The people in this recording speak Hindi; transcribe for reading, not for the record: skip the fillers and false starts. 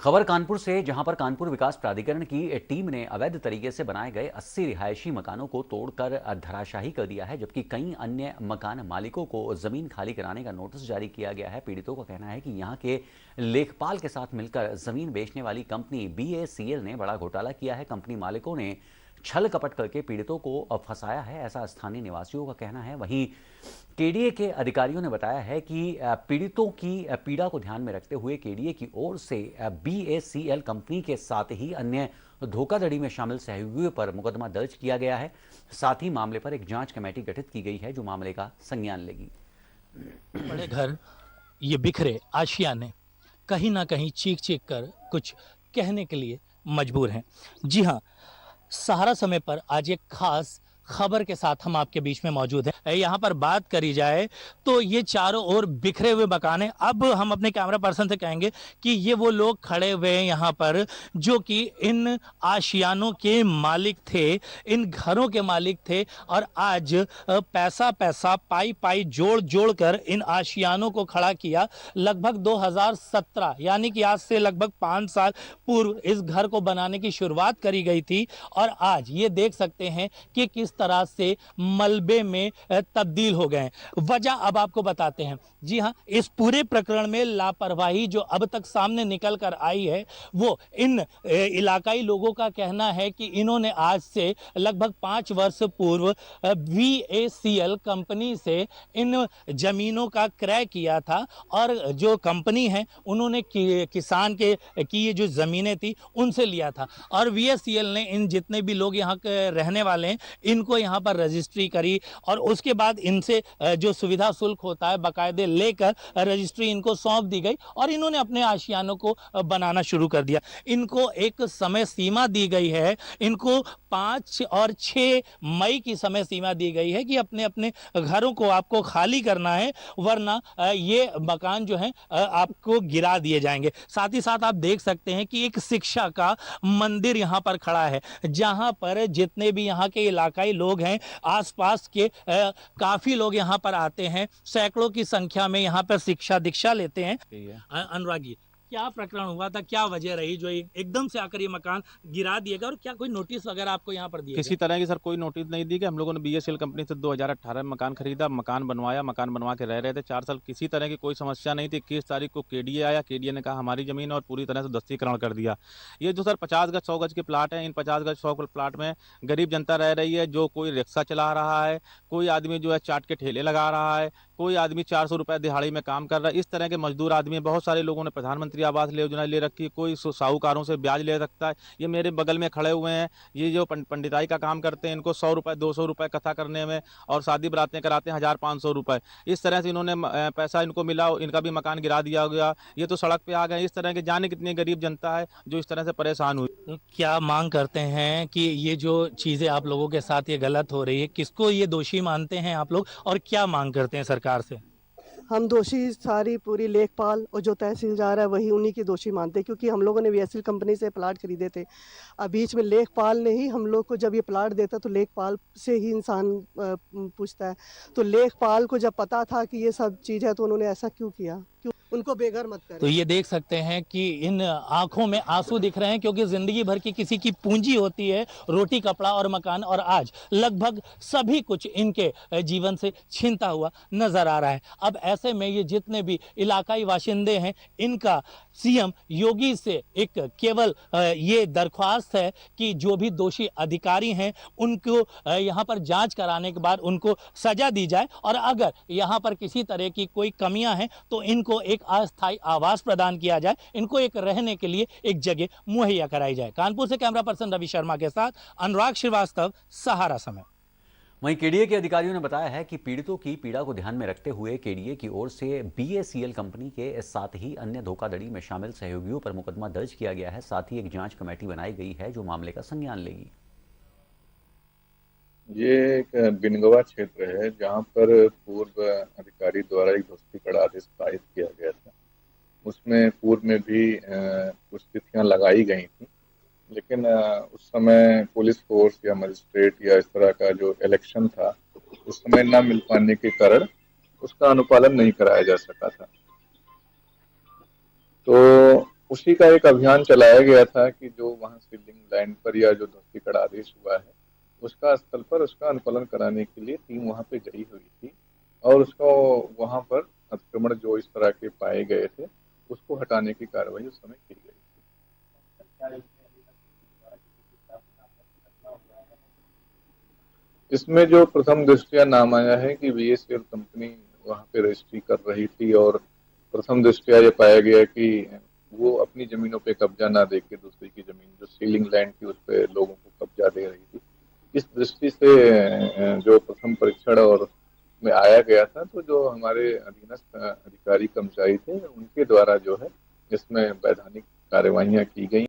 खबर कानपुर से, जहां पर कानपुर विकास प्राधिकरण की टीम ने अवैध तरीके से बनाए गए 80 रिहायशी मकानों को तोड़कर धराशाही कर दिया है, जबकि कई अन्य मकान मालिकों को जमीन खाली कराने का नोटिस जारी किया गया है। पीड़ितों का कहना है कि यहां के लेखपाल के साथ मिलकर जमीन बेचने वाली कंपनी BACL ने बड़ा घोटाला किया है। कंपनी मालिकों ने छल कपट करके पीड़ितों को फंसाया है, ऐसा स्थानीय निवासियों का कहना है। वहीं केडीए के अधिकारियों ने बताया है कि पीड़ितों की पीड़ा को ध्यान में रखते हुए केडीए की ओर से BACL कंपनी के साथ ही अन्य धोखाधड़ी में शामिल सहयोगियों पर मुकदमा दर्ज किया गया है। साथ ही मामले पर एक जांच कमेटी गठित की गई है जो मामले का संज्ञान लेगी। बड़े घर ये बिखरे आशियाने कहीं ना कहीं चीख चीख कर कुछ कहने के लिए मजबूर हैं। जी हाँ, सहारा समय पर आज एक खास खबर के साथ हम आपके बीच में मौजूद हैं। यहाँ पर बात करी जाए तो ये चारों ओर बिखरे हुए मकान हैं। अब हम अपने कैमरा पर्सन से कहेंगे कि ये वो लोग खड़े हुए हैं यहाँ पर जो कि इन आशियानों के मालिक थे, इन घरों के मालिक थे, और आज पैसा पैसा पाई पाई जोड़ जोड़ कर इन आशियानों को खड़ा किया। लगभग 2017 यानी कि आज से लगभग 5 साल पूर्व इस घर को बनाने की शुरुआत करी गई थी, और आज ये देख सकते हैं कि किस तरह से मलबे में तब्दील हो गए। वजह अब आपको बताते हैं। जी हां, इस पूरे प्रकरण में लापरवाही जो अब तक सामने निकल कर आई है, वो इन इलाकाई लोगों का कहना है कि इन्होंने आज से लगभग 5 वर्ष पूर्व BACL कंपनी से इन जमीनों का क्रय किया था, और जो कंपनी है उन्होंने किसान के की ये जो जमीनें थी उनसे लिया था, और BACL ने इन जितने भी लोग यहाँ के रहने वाले हैं इनको यहाँ पर रजिस्ट्री करी, और उसके बाद इनसे जो सुविधा शुल्क होता है बाकायदे लेकर रजिस्ट्री इनको सौंप दी गई, और इन्होंने अपने आशियानों को बनाना शुरू कर दिया। इनको एक समय सीमा दी गई है, इनको 5 और 6 मई की समय सीमा दी गई है कि अपने अपने घरों को आपको खाली करना है, वरना ये मकान जो है आपको गिरा दिए जाएंगे। साथ ही साथ आप देख सकते हैं कि एक शिक्षा का मंदिर यहाँ पर खड़ा है, जहाँ पर जितने भी यहाँ के इलाकाई लोग हैं, आसपास के काफी लोग यहाँ पर आते हैं, सैकड़ों की संख्या में यहाँ पर शिक्षा दीक्षा लेते हैं। अनुराग जी, क्या प्रकरण हुआ था, क्या वजह रही जो एकदम से आकर ये मकान गिरा दिया गया, और क्या कोई नोटिस वगैरह आपको यहाँ पर दिया? किसी तरह की सर कोई नोटिस नहीं दी कि हम लोगों ने BACL कंपनी से 2018 में मकान खरीदा, मकान बनवाया, मकान बनवा के रह रहे थे 4 साल। किसी तरह की कोई समस्या नहीं थी। 21 तारीख को केडीए आया, केडीए ने कहा हमारी जमीन, और पूरी तरह से दस्तीकरण कर दिया। ये जो सर 50 गज 100 गज के प्लाट हैं, इन 50 गज 100 गज प्लाट में गरीब जनता रह रही है। जो कोई रिक्शा चला रहा है, कोई आदमी जो है चाट के ठेले लगा रहा है, कोई आदमी 400 रुपए दिहाड़ी में काम कर रहा है। इस तरह के मजदूर आदमी, बहुत सारे लोगों ने प्रधानमंत्री आवास योजना ले रखी, कोई साहूकारों से ब्याज ले सकता है। ये मेरे बगल में खड़े हुए हैं, ये जो पंडिताई का काम करते हैं, इनको 100 रुपए 200 रुपए कथा करने में, और शादी बरातें कराते हैं 1500 रुपए। इस तरह से इन्होंने पैसा इनको मिला, इनका भी मकान गिरा दिया गया। ये तो सड़क पे आ गए। इस तरह के जाने कितनी गरीब जनता है जो इस तरह से परेशान हुई। तो क्या मांग करते हैं कि ये जो चीजें आप लोगों के साथ ये गलत हो रही है, किसको ये दोषी मानते हैं आप लोग, और क्या मांग करते हैं सरकार से? हम दोषी सारी पूरी लेखपाल और जो तहसीलदार है वही उन्हीं की दोषी मानते हैं, क्योंकि हम लोगों ने BACL कंपनी से प्लाट खरीदे थे। अब बीच में लेखपाल ने ही हम लोग को जब ये प्लाट देता तो लेखपाल से ही इंसान पूछता है, तो लेखपाल को जब पता था कि ये सब चीज़ है तो उन्होंने ऐसा क्यों किया? क्यों उनको बेघर मत करें। तो ये देख सकते हैं कि इन आंखों में आंसू दिख रहे हैं, क्योंकि जिंदगी भर की किसी की पूंजी होती है रोटी कपड़ा और मकान, और आज लगभग सभी कुछ इनके जीवन से छीनता हुआ नजर आ रहा है। अब ऐसे में ये जितने भी इलाकाई वाशिंदे हैं, इनका CM योगी से एक केवल ये दरख्वास्त है कि जो भी दोषी अधिकारी हैं उनको यहाँ पर जांच कराने के बाद उनको सजा दी जाए, और अगर यहाँ पर किसी तरह की कोई कमियां हैं तो इनको एक अस्थायी आवास प्रदान किया जाए, इनको एक रहने के लिए एक जगह मुहैया कराई जाए। कानपुर से कैमरा पर्सन रवि शर्मा के साथ अनुराग श्रीवास्तव, सहारा समय। वहीं केडीए के अधिकारियों ने बताया है कि पीड़ितों की पीड़ा को ध्यान में रखते हुए केडीए की ओर से BACL कंपनी के साथ ही अन्य धोखाधड़ी में शामिल सहयोगियों पर मुकदमा दर्ज किया गया है। साथ ही एक जांच कमेटी बनाई गई है जो मामले का संज्ञान लेगी। ये एक बिनगवा क्षेत्र है जहां पर पूर्व अधिकारी द्वारा एक ध्वस्तीकरण आदेश पारित किया गया था। उसमें पूर्व में भी कुछ तिथियां लगाई गई थी, लेकिन उस समय पुलिस फोर्स या मजिस्ट्रेट या इस तरह का जो इलेक्शन था उस समय न मिल पाने के कारण उसका अनुपालन नहीं कराया जा सका था। तो उसी का एक अभियान चलाया गया था कि जो वहाँ सीलिंग लैंड पर या जो ध्वस्तीकरण आदेश हुआ है उसका स्थल पर उसका अनुपालन कराने के लिए टीम वहाँ पे गई हुई थी और उसको वहाँ पर अतिक्रमण जो इस तरह के पाए गए थे उसको हटाने की कार्रवाई उस समय की गई थी। इसमें जो प्रथम दृष्टया नाम आया है कि बीएसएल कंपनी वहाँ पे रजिस्ट्री कर रही थी और प्रथम दृष्टया ये पाया गया कि वो अपनी जमीनों पे कब्जा ना देके दूसरी की जमीन जो सीलिंग लैंड थी उस पे लोगों को कब्जा दे रही थी। इस दृष्टि से जो प्रथम परीक्षण और में आया गया था तो जो हमारे अधीनस्थ अधिकारी कर्मचारी थे उनके द्वारा जो है इसमें वैधानिक कार्यवाहियां की गई।